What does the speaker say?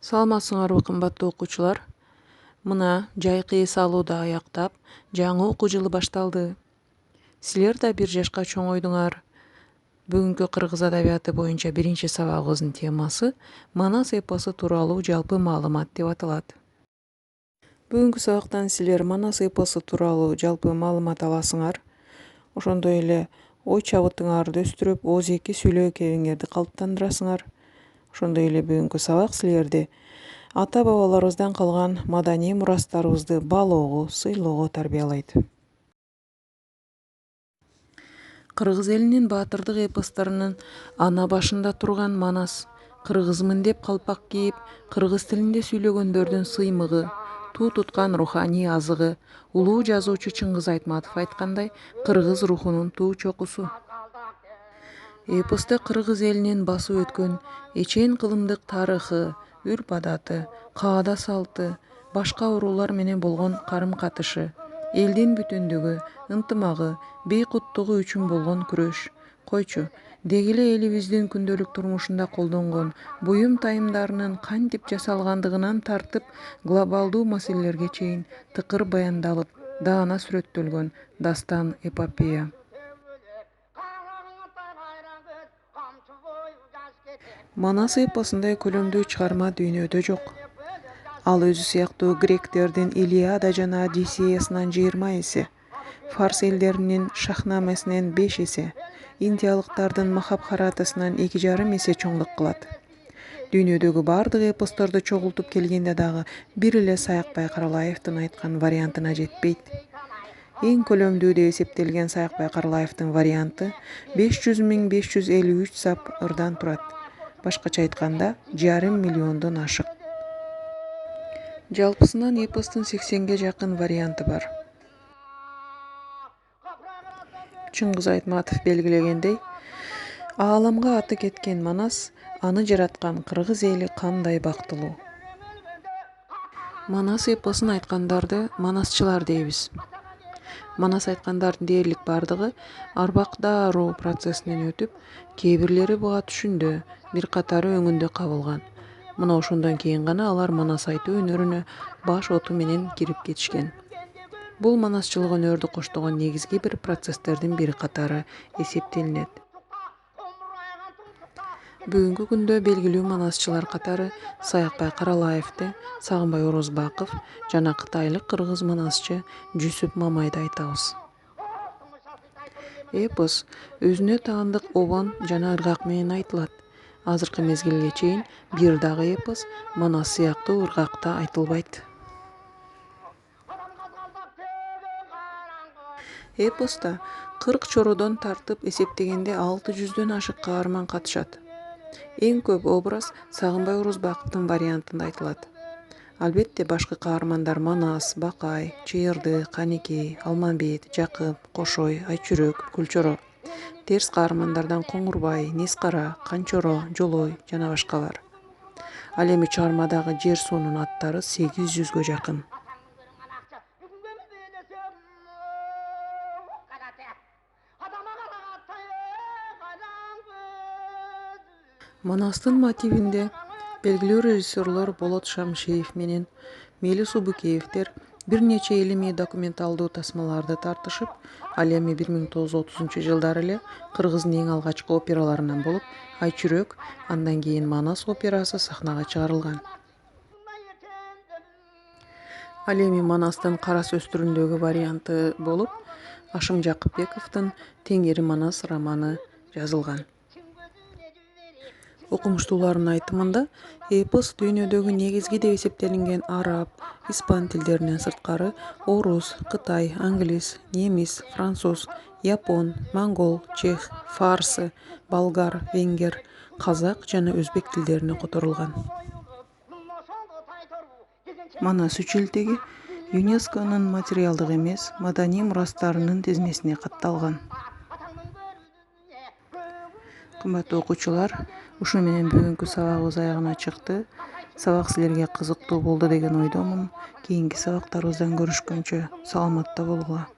Саламатсыңарбы кымбаттуу окуучулар? Мына жайкы эс алууду аяктап, жаңы окуу жылы башталды. Силер да 1 жашка чоңойдуңар. Бүгүнкү кыргыз адабияты боюнча биринчи сабагыбыздын темасы Манас эпосу тууралуу жалпы маалымат деп аталат. Бүгүнкү сабактан силер Манас эпосу тууралуу жалпы маалымат аласыңар. Ошондой эле ой чабытыңарды өстүрүп, ооз-эки сүйлөө кебиңерди калыптандырасыңар. Ошондой эле бүгүнкү сабак силерди ата-бабаларыбыздан калган маданий мурастарыбызды баалоого, сыйлоого тарбиялайт. Кыргыз элинин баатырдык эпосторунун ана башында турган Манас, кыргызмын деп калпак кийип, кыргыз тилинде сүйлөгөндөрдүн сыймыгы, туу туткан руханий азыгы, улуу жазуучу Чыңгыз Айтматов айткандай, кыргыз рухунун туу чокусу. Эпосто кыргыз элинин басып өткөн эчен кылымдык тарыхы, үрп-адаты, каада салты, башка уруулар менен болгон карым-катышы, элдин бүтүндүгү, ынтымагы, бейкуттугу үчүн болгон күрөш, койчу, деги эле элибиздин күндөлүк турмушунда колдонгон буюм тайымдарынын кантип жасалгандыгынан тартып, глобалдуу маселелерге чейин тыкыр баяндалып, даана сүрөттөлгөн дастан-эпопея. Манас эпосундай көлөмдүү чыгарма дүйнөдө жок. Ал өзү сыяктуу гректердин Илиада жана Одиссеясынан 20 эсе, фарс элдеринин Шахнамесинен 5 эсе, индиялыктардын Махабхаратасынан 2,5 эсе чоңдук кылат. Дүйнөдөгү бардык эпосторду чогултуп келгенде дагы бир эле Саякбай Каралаевдин айткан вариантына жетпейт. Эң көлөмдүү деп эсептелген Саякбай Каралаевдин варианты 500.553 сап ырдан турат. Башкача айтканда, 1,5 миллиондон ашык. Жалпысынан эпостун 80ге жакын варианты бар. Чыңгыз Айтматов белгилегендей, ааламга аты кеткен Манас, аны жараткан кыргыз эли кандай бактылуу. Манас эпосун айткандарды манасчылар дейбиз. Манас айткандардын дээрлик бардыгы арбактааруу процессинен өтүп, кээ бирлери буга түшүндө, бир катары өңүндө кабылган. Мына ошондон кийин гана алар манас айтуу өнөрүнө баш оту менен кирип кетишкен. Бул манасчылык өнөрдү коштогон негизги бир процесстердин бири катары эсептелинет. Бүгүнкү күндө белгилүү манасчылар катары Саякбай Каралаевди, Сагынбай Орозбаков жана кытайлык кыргыз манасчы Жүсүп Мамайды айтабыз. Эпос өзүнө таандык обон жана ыргак менен айтылат. Азыркы мезгилге чейин бир дагы эпос Манас сыяктуу ыргакта айтылбайт. Эпоста 40 чородон тартып эсептегенде 600дөн ашык каарман катышат. Эң көп образ Сагынбай Орозбаковдун вариантында айтылат. Албетте башкы каармандар Манас, Бакай, Чыйырды, Канекей, Алмамбет, Жакып, Кошой, Айчүрөк, Күлчөрө. Терс каармандардан Коңурбай, Нескара, Канчоро, Жолой жана башкалар. Ал эми чыгармадагы жер суунун аттары 800гө жакын. Манастын мотивинде белгилүү режиссерлор Болот Шамшиев менен Мели Субукеевдер бир нече илимий документалдуу тасмаларды тартышып, ал эми 1930-жылдары эле кыргыздын эң алгачкы операларынан болуп, Айчүрөк, андан кийин Манас операсы сахнага чыгарылган. Ал эми Манастын Кара сөз түрүндөгү варианты болуп, Ашым Жакыпбековдун Теңири Манас романы жазылган. Окумуштуулардын айтымында, эпос дүйнөдөгү негизги деп эсептелинген араб, испан тилдеринен сырткары орус, кытай, англис, немис, француз, япон, монгол, чех, фарсы, болгар, венгер, казак жана өзбек тилдерине которулган. Манас үчүлтеги ЮНЕСКОнун материалдык эмес маданий мурастарынын тизмесине катталган. Кымбаттуу окуучулар, ушу менен бүгүнкү сабагыбыз аягына чыкты. Сабак силерге кызыктуу болду деген ойдомун. Кийинки сабактарыбыздан көрүшкөнчө саламатта болгула.